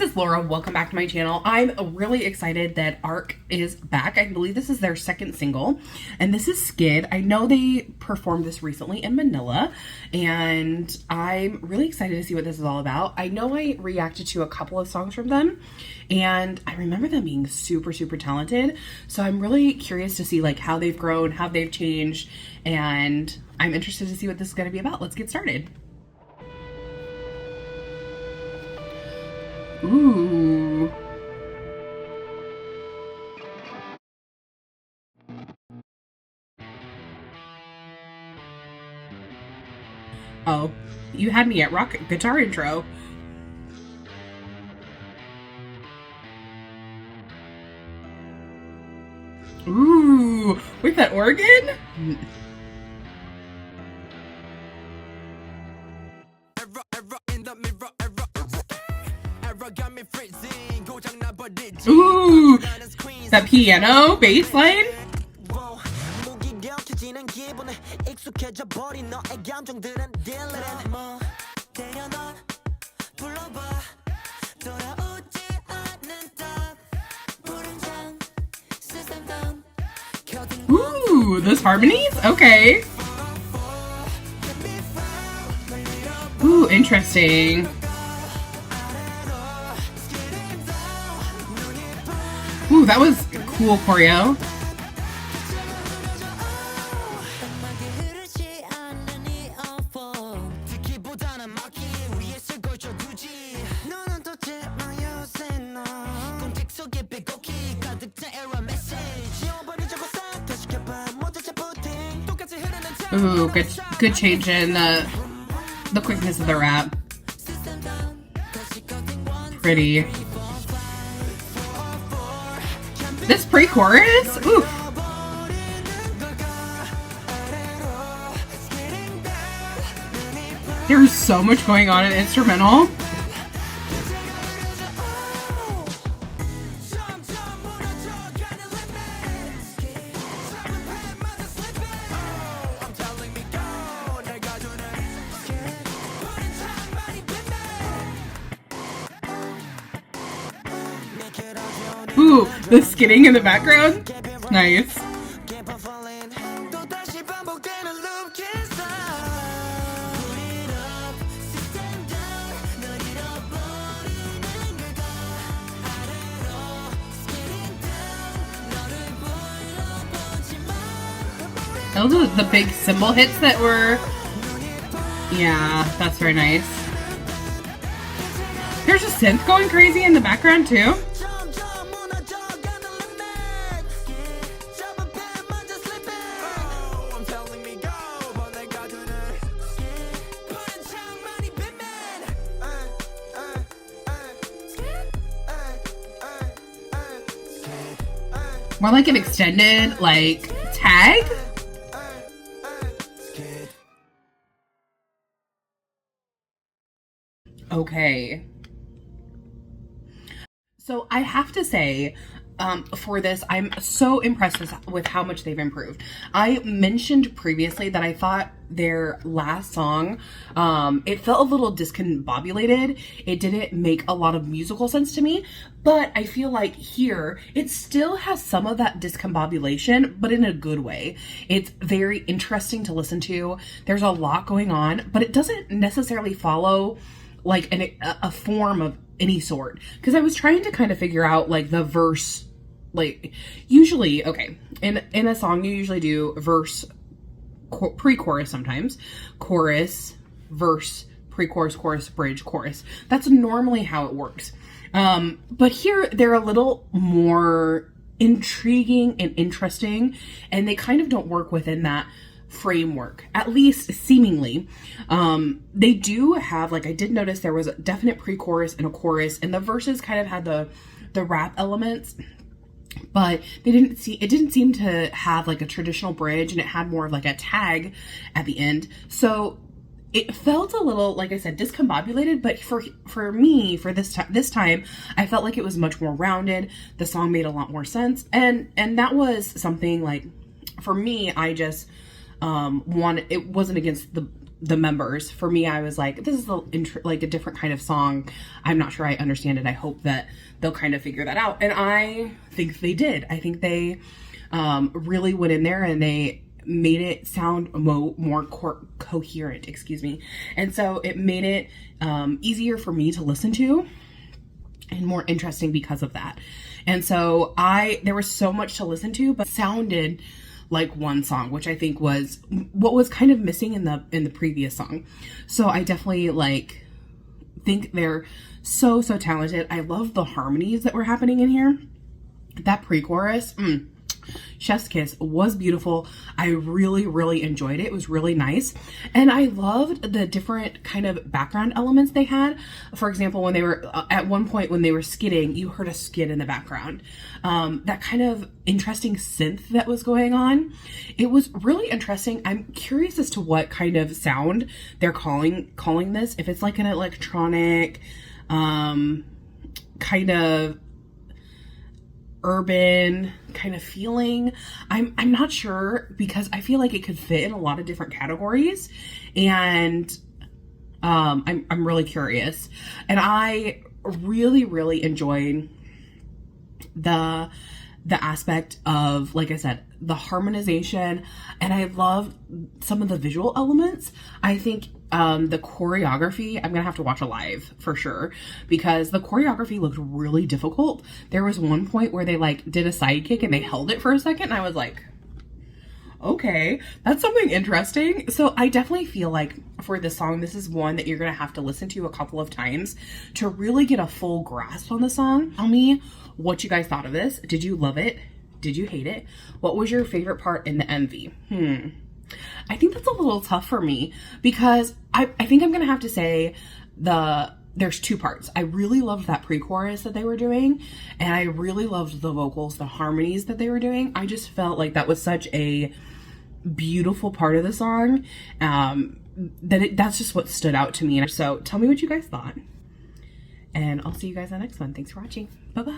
guys, it's Laura. Welcome back to my channel. I'm really excited that ARrC is back. I believe this is their second single, and this is SKIID. I know they performed this recently in Manila, and I'm really excited to see what this is all about. I know I reacted to a couple of songs from them, and I remember them being super talented, so I'm really curious to see like how they've grown, how they've changed, and I'm interested to see what this is going to be about. Let's get started. Ooh. Oh, you had me at rock guitar intro. Ooh, with that organ? Ooh, that piano bass line. Ooh, those harmonies? Okay. Ooh, interesting. Ooh, that was cool choreo. Ooh, good change in the quickness of the rap. Pretty. This pre-chorus? Ooh. There's so much going on in instrumental. Ooh, the skidding in the background. Nice. Those are the big cymbal hits that were... Yeah, that's very nice. There's a synth going crazy in the background too. More like an extended, like, tag? Okay. So I have to say, for this, I'm so impressed with how much they've improved. I mentioned previously that I thought their last song, it felt a little discombobulated. It didn't make a lot of musical sense to me, but I feel like here, it still has some of that discombobulation, but in a good way. It's very interesting to listen to. There's a lot going on, but it doesn't necessarily follow like a form of any sort. Because I was trying to kind of figure out like the verse. Like usually, okay, in a song you usually do verse, pre-chorus sometimes, chorus, verse, pre-chorus, chorus, bridge, chorus. That's normally how it works. But here they're a little more intriguing and interesting, and they kind of don't work within that framework, at least seemingly. They do have, like, I did notice there was a definite pre-chorus and a chorus, and the verses kind of had the rap elements. But it didn't seem to have like a traditional bridge, and it had more of like a tag at the end. So it felt a little, like I said, discombobulated, but for me, for this time, I felt like it was much more rounded. The song made a lot more sense, and that was something like, for me, I just wanted, it wasn't against the members. For me, I was like, this is like a different kind of song. I'm not sure I understand it. I hope that they'll kind of figure that out. And I think they did. I think they really went in there and they made it sound more coherent, excuse me. And so it made it easier for me to listen to and more interesting because of that. And so there was so much to listen to, but sounded like one song, which I think was what was kind of missing in the previous song. So I definitely like think they're so talented. I love the harmonies that were happening in here. That pre-chorus, chef's kiss, was beautiful. I really enjoyed it. It was really nice. And I loved the different kind of background elements they had. For example, when they were at one point when they were skidding, you heard a skid in the background. That kind of interesting synth that was going on. It was really interesting. I'm curious as to what kind of sound they're calling this. If it's like an electronic kind of urban kind of feeling. I'm not sure, because I feel like it could fit in a lot of different categories, and I'm really curious. And I really enjoyed the aspect of, like I said, the harmonization, and I love some of the visual elements. I think the choreography, I'm gonna have to watch a live for sure, because the choreography looked really difficult. There was one point where they like did a sidekick and they held it for a second, and I was like, okay, that's something interesting. So I definitely feel like for this song, this is one that you're gonna have to listen to a couple of times to really get a full grasp on the song. Tell me what you guys thought of this. Did you love it? Did you hate it? What was your favorite part in the MV? I think that's a little tough for me, because I think I'm gonna have to say there's two parts. I really loved that pre-chorus that they were doing, and I really loved the vocals, the harmonies that they were doing. I just felt like that was such a beautiful part of the song, that's just what stood out to me. And so tell me what you guys thought, and I'll see you guys in the next one. Thanks for watching. Bye bye.